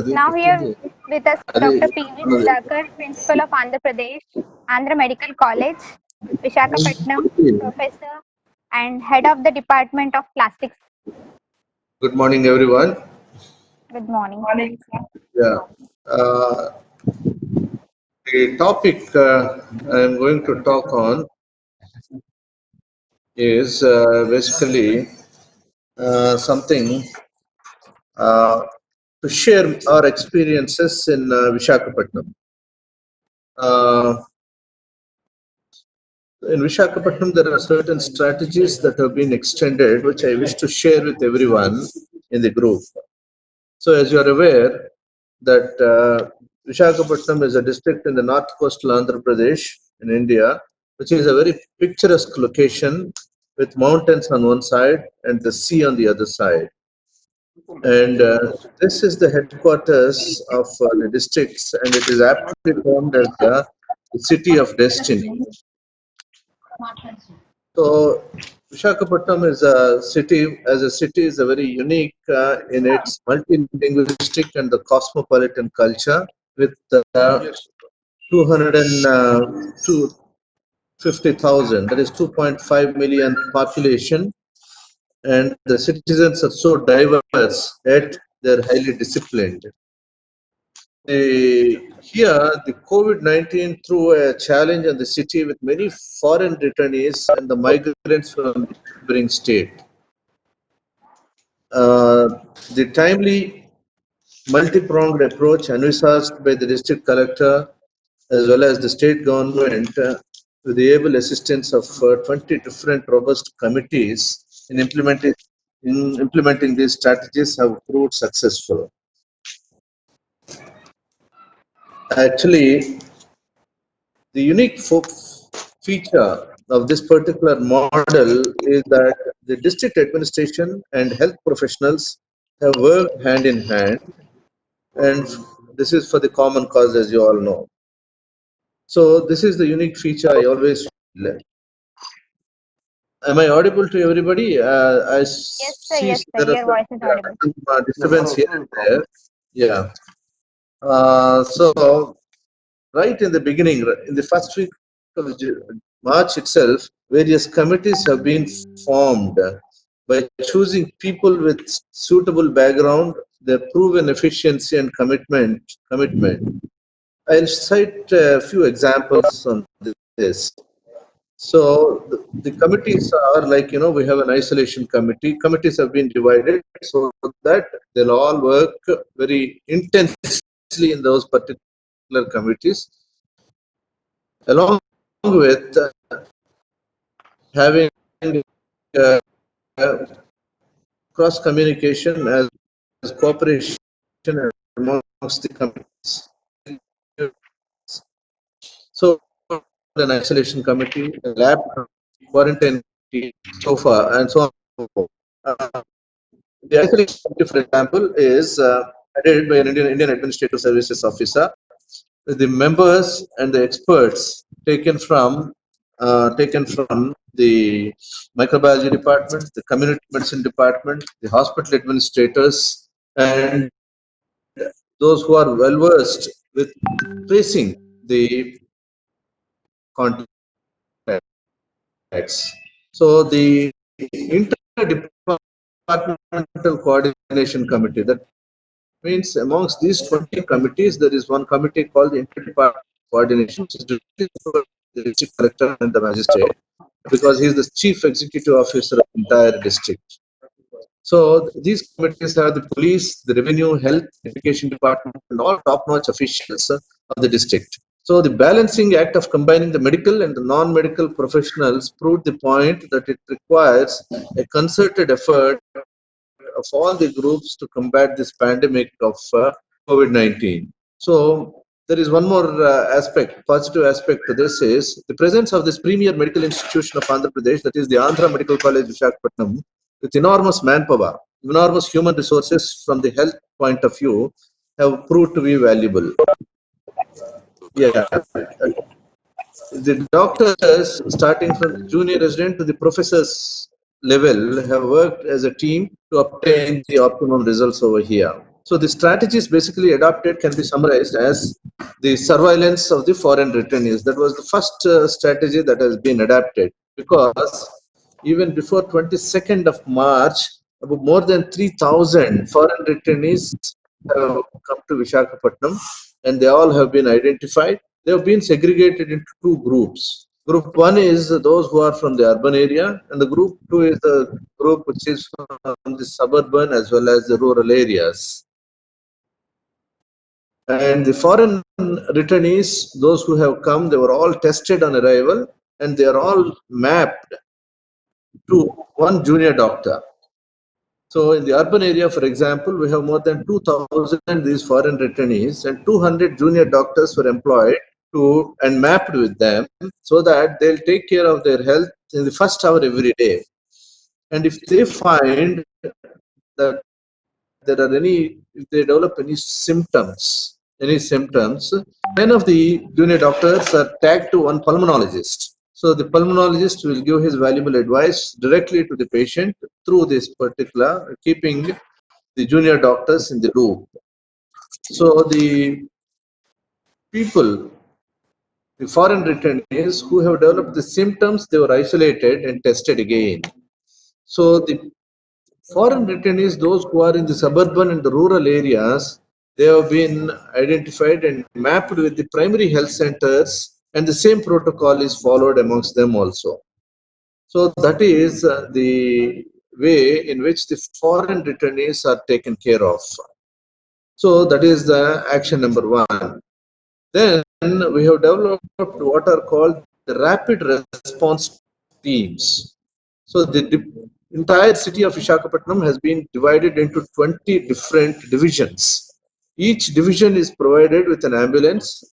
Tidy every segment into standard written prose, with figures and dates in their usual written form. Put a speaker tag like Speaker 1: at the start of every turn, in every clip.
Speaker 1: Now here with us Dr. P.V. Visakha, Principal of Andhra Pradesh, Andhra Medical College, Vishakhapatnam, Professor and Head of the Department of Plastics.
Speaker 2: Good morning, everyone.
Speaker 1: Good morning.
Speaker 2: Yeah. The topic I am going to talk on is basically something to share our experiences in Vishakhapatnam. In Vishakhapatnam, there are certain strategies that have been extended, which I wish to share with everyone in the group. So, as you are aware, that Vishakhapatnam is a district in the north coastal Andhra Pradesh in India, which is a very picturesque location with mountains on one side and the sea on the other side. And this is the headquarters of the districts, and it is aptly termed as the city of destiny. So, Vishakhapatnam is a city, is a very unique in its multilingualistic and the cosmopolitan culture with 250,000, that is 2.5 million population, and the citizens are so diverse yet they're highly disciplined. Here, the COVID-19 threw a challenge on the city with many foreign returnees and the migrants from the neighboring state. The timely, multi-pronged approach envisaged by the district collector as well as the state government with the able assistance of 20 different robust committees in implementing these strategies have proved successful. Actually, the unique feature of this particular model is that the district administration and health professionals have worked hand in hand, and this is for the common cause, as you all know. So this is the unique feature I always feel. Am I audible to everybody? I see
Speaker 1: Yes, sir.
Speaker 2: there
Speaker 1: Your voice is audible.
Speaker 2: are disturbance here and there. Yeah. So right in the beginning, in the first week of March itself, various committees have been formed by choosing people with suitable background, their proven efficiency and commitment. I'll cite a few examples on this. So the committees are like, we have an isolation committee. Committees have been divided so that they'll all work very intensely in those particular committees, along with having uh, cross communication as cooperation amongst the committees. So, an isolation committee, a lab quarantine committee, so far, and so on. The isolation committee, for example, is headed by an Indian Administrative Services officer. The members and the experts taken from the microbiology department, the community medicine department, the hospital administrators, and those who are well versed with tracing the contacts. So the interdepartmental coordination committee, that means amongst these 20 committees, there is one committee called the interdepartmental coordination, which is directly for the district collector and the magistrate, because he is the chief executive officer of the entire district. So these committees have the police, the revenue, health, education department, and all top-notch officials of the district. So the balancing act of combining the medical and the non-medical professionals proved the point that it requires a concerted effort of all the groups to combat this pandemic of COVID-19. So there is one more positive aspect to this is the presence of this premier medical institution of Andhra Pradesh, that is the Andhra Medical College Vishakhapatnam, with enormous manpower, enormous human resources from the health point of view, have proved to be valuable. Yeah. The doctors, starting from the junior resident to the professors level, have worked as a team to obtain the optimum results over here. So the strategies basically adopted can be summarized as the surveillance of the foreign returnees. That was the first strategy that has been adapted, because even before 22nd of March, about more than 3,000 foreign returnees have come to Vishakhapatnam, and they all have been identified. They have been segregated into two groups. Group one is those who are from the urban area, and the group two is the group which is from the suburban as well as the rural areas. And the foreign returnees, those who have come, they were all tested on arrival, and they are all mapped to one junior doctor. So in the urban area, for example, we have more than 2,000 these foreign returnees, and 200 junior doctors were employed to and mapped with them, so that they'll take care of their health in the first hour every day. And if they find that there are if they develop any symptoms, 10 of the junior doctors are tagged to one pulmonologist. So the pulmonologist will give his valuable advice directly to the patient through this particular, keeping the junior doctors in the loop. So the people, the foreign returnees who have developed the symptoms, they were isolated and tested again. So the foreign returnees, those who are in the suburban and the rural areas, they have been identified and mapped with the primary health centers, and the same protocol is followed amongst them also. So that is the way in which the foreign returnees are taken care of. So that is the action number one. Then we have developed what are called the rapid response teams. So the entire city of Vishakhapatnam has been divided into 20 different divisions. Each division is provided with an ambulance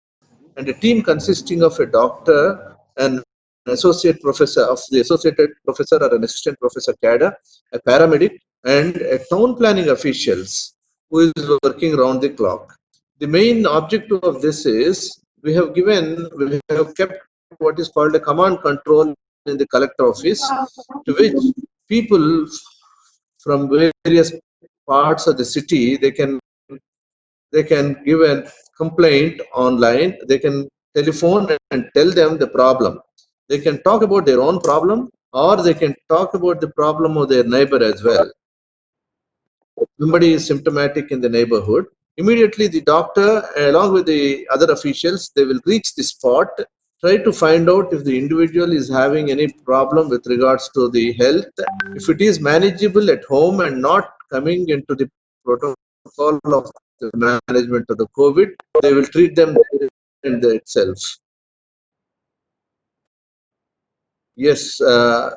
Speaker 2: and a team consisting of a doctor, an associate professor of the associated professor or an assistant professor cadre, a paramedic, and a town planning officials who is working round the clock. The main objective of this is we have kept what is called a command control in the collector office, to which people from various parts of the city, they can give a complaint online. They can telephone and tell them the problem. They can talk about their own problem, or they can talk about the problem of their neighbor as well. Somebody is symptomatic in the neighborhood, immediately the doctor along with the other officials, they will reach the spot, try to find out if the individual is having any problem with regards to the health. If it is manageable at home and not coming into the protocol of the management of the COVID, they will treat them in the itself. Yes, I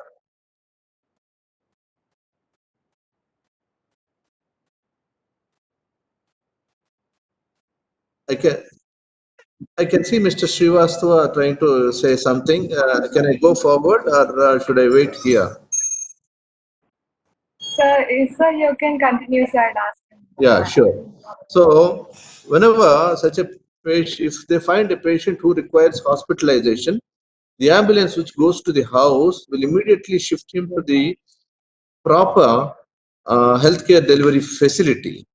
Speaker 2: can see Mr. Srivastava trying to say something. Can I go forward, or should I wait here?
Speaker 3: Sir, you can continue, sir, and ask him.
Speaker 2: Yeah, sure. So, whenever such a patient, if they find a patient who requires hospitalization, the ambulance which goes to the house will immediately shift him to the proper healthcare delivery facility.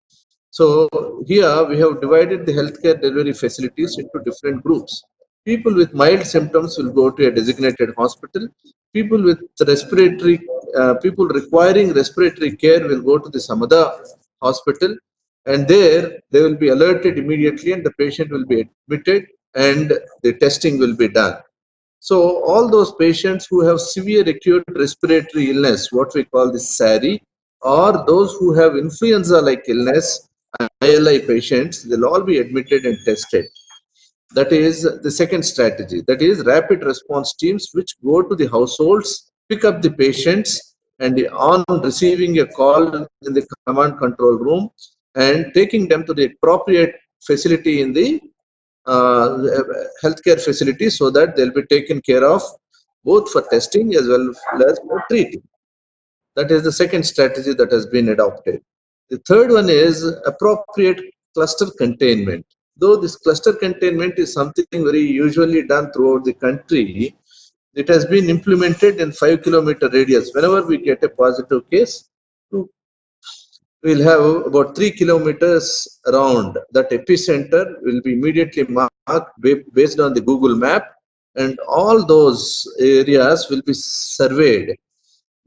Speaker 2: So here we have divided the healthcare delivery facilities into different groups. People with mild symptoms will go to a designated hospital. People with people requiring respiratory care will go to the Samada hospital, and there they will be alerted immediately, and the patient will be admitted, and the testing will be done. So all those patients who have severe acute respiratory illness, what we call the SARI, or those who have influenza-like illness, ILI patients, they'll all be admitted and tested. That is the second strategy. That is rapid response teams which go to the households, pick up the patients, and on receiving a call in the command control room and taking them to the appropriate facility in the healthcare facility, so that they'll be taken care of both for testing as well as for treating. That is the second strategy that has been adopted. The third one is appropriate cluster containment. Though this cluster containment is something very usually done throughout the country, it has been implemented in 5 kilometer radius. Whenever we get a positive case, we'll have about 3 kilometers around. That epicenter will be immediately marked based on the Google map, and all those areas will be surveyed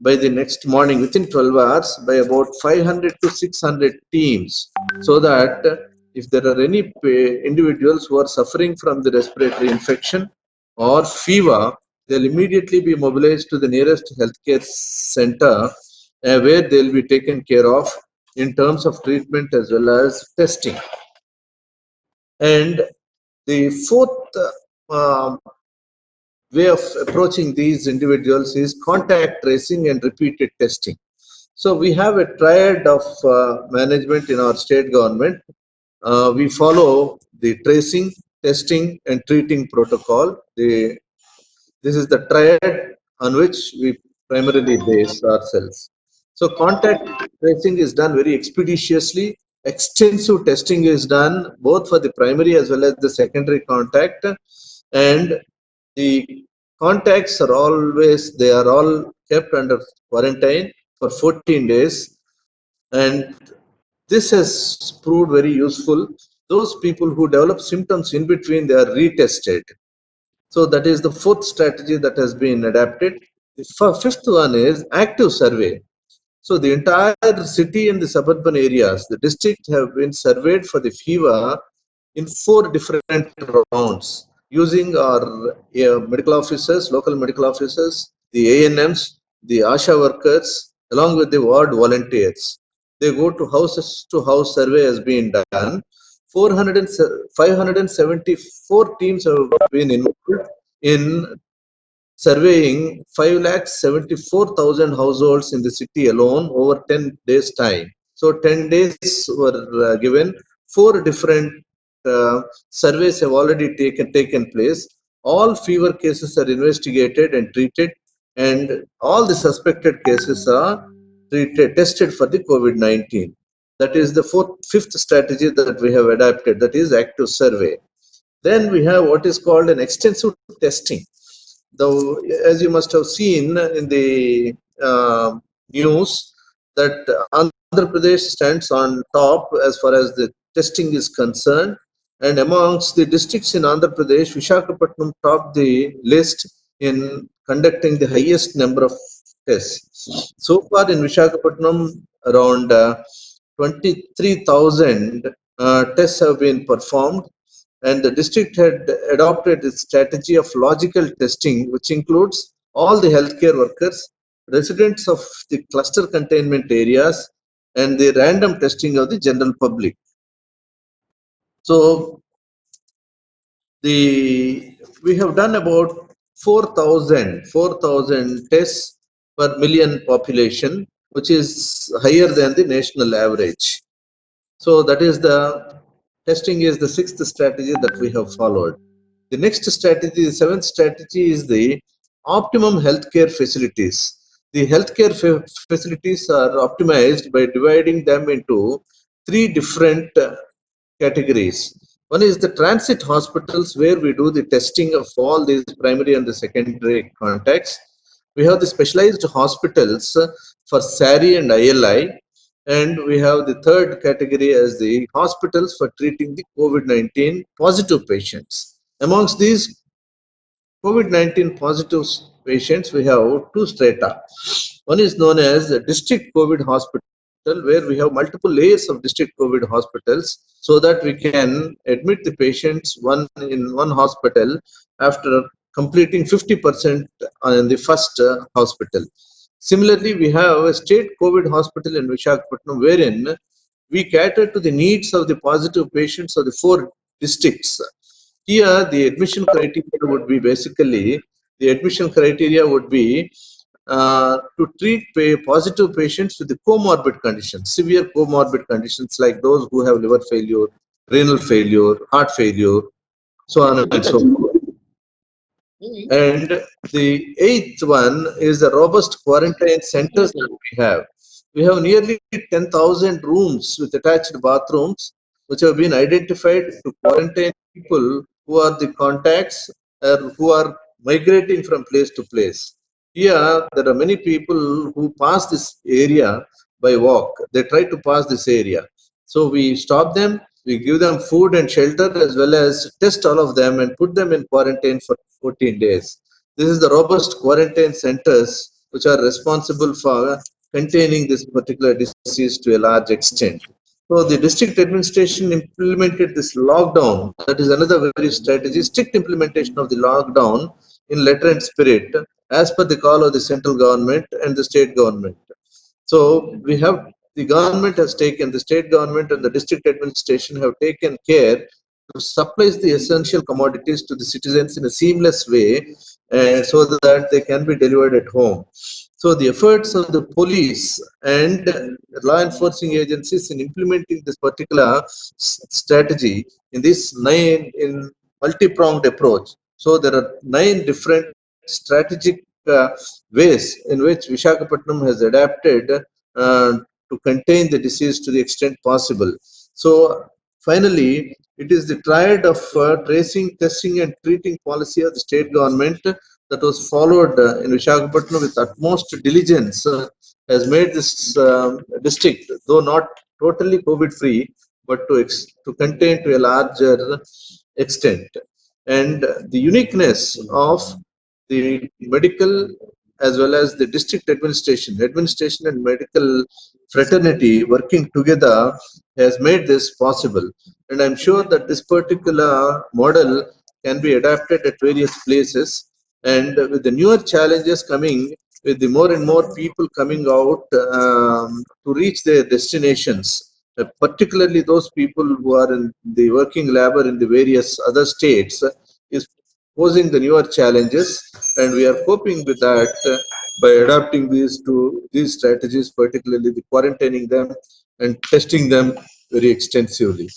Speaker 2: by the next morning within 12 hours by about 500 to 600 teams, so that if there are any individuals who are suffering from the respiratory infection or fever, they'll immediately be mobilized to the nearest healthcare center, where they'll be taken care of in terms of treatment as well as testing. And the fourth way of approaching these individuals is contact tracing and repeated testing. So we have a triad of management in our state government. We follow the tracing, testing, and treating protocol. This is the triad on which we primarily base ourselves. So contact tracing is done very expeditiously. Extensive testing is done both for the primary as well as the secondary contact, and the contacts are they are all kept under quarantine for 14 days, and this has proved very useful. Those people who develop symptoms in between, they are retested. So that is the fourth strategy that has been adapted. The fifth one is active survey. So the entire city and the suburban areas, the district have been surveyed for the fever in 4 different rounds using our medical officers, local medical officers, the ANMs, the ASHA workers, along with the ward volunteers. They go to house survey has been done. 574 teams have been involved in surveying 5,74,000 households in the city alone over 10 days time. So 10 days were given. 4 different surveys have already taken place. All fever cases are investigated and treated, and all the suspected cases are tested for the COVID-19. That is the fifth strategy that we have adapted, that is active survey. Then we have what is called an extensive testing. Though, as you must have seen in the news, that Andhra Pradesh stands on top as far as the testing is concerned, and amongst the districts in Andhra Pradesh, Visakha topped the list in conducting the highest number of tests. So far in Visakha, around 23,000 tests have been performed, and the district had adopted its strategy of logical testing, which includes all the healthcare workers, residents of the cluster containment areas, and the random testing of the general public. So we have done about 4,000 tests per million population, which is higher than the national average. So that is the testing is the sixth strategy that we have followed. The next strategy, the seventh strategy, is the optimum healthcare facilities. The healthcare facilities are optimized by dividing them into 3 different categories. One is the transit hospitals, where we do the testing of all these primary and the secondary contacts. We have the specialized hospitals for SARI and ILI, and we have the third category as the hospitals for treating the COVID-19 positive patients. Amongst these COVID-19 positive patients, we have 2 strata. One is known as the district COVID hospital, where we have multiple layers of district COVID hospitals, so that we can admit the patients in one hospital after completing 50% in the first hospital. Similarly, we have a state COVID hospital in Vishakhapatnam, wherein we cater to the needs of the positive patients of the 4 districts. Here, the admission criteria would be to treat positive patients with the comorbid conditions, severe comorbid conditions like those who have liver failure, renal failure, heart failure, so on and so forth. And the eighth one is the robust quarantine centers that we have. We have nearly 10,000 rooms with attached bathrooms, which have been identified to quarantine people who are the contacts or who are migrating from place to place. Here, there are many people who pass this area by walk. They try to pass this area. So we stop them, we give them food and shelter, as well as test all of them and put them in quarantine for 14 days. This is the robust quarantine centers which are responsible for containing this particular disease to a large extent. So the district administration implemented this lockdown. That is another very strategy, strict implementation of the lockdown in letter and spirit, as per the call of the central government and the state government. So we have, the government has taken, the state government and the district administration have taken care to supply the essential commodities to the citizens in a seamless way, so that they can be delivered at home. So the efforts of the police and law enforcing agencies in implementing this particular strategy in this in multi-pronged approach. So there are 9 different strategic ways in which Vishakhapatnam has adapted to contain the disease to the extent possible. So finally, it is the triad of tracing, testing, and treating policy of the state government that was followed in Vishakhapatnam with utmost diligence, has made this district, though not totally COVID-free, but to contain to a larger extent. And the uniqueness of the medical as well as the district administration and medical fraternity working together has made this possible. And I'm sure that this particular model can be adapted at various places. And with the newer challenges coming, with the more and more people coming out to reach their destinations, particularly those people who are in the working labor in the various other states, is posing the newer challenges, and we are coping with that by adapting these strategies, particularly the quarantining them and testing them very extensively.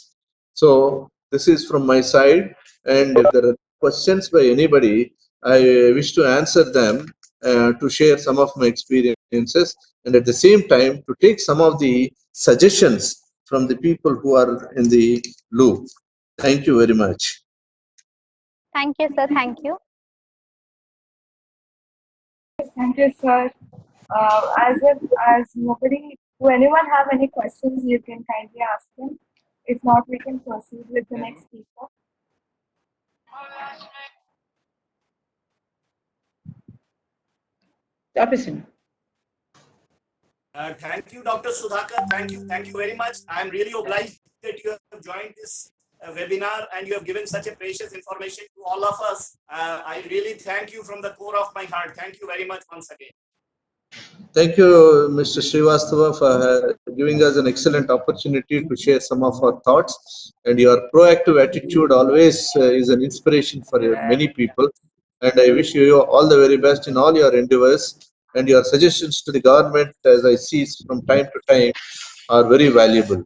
Speaker 2: So this is from my side, and if there are questions by anybody, I wish to answer them, to share some of my experiences, and at the same time to take some of the suggestions from the people who are in the loop. Thank you very much.
Speaker 1: Thank you, sir. Thank you.
Speaker 3: Thank you, sir. As nobody, do anyone have any questions, you can kindly ask them. If not, we can proceed with the next speaker.
Speaker 4: Thank you, Dr. Sudhakar. Thank you very much. I'm really obliged that you have joined this webinar and you have given such a precious information to all of us. I really thank you from the core of my heart. Thank you very much once again.
Speaker 2: Thank you, Mr. Srivastava, for giving us an excellent opportunity to share some of our thoughts. And your proactive attitude always is an inspiration for many people. And I wish you all the very best in all your endeavors. And your suggestions to the government, as I see from time to time, are very valuable.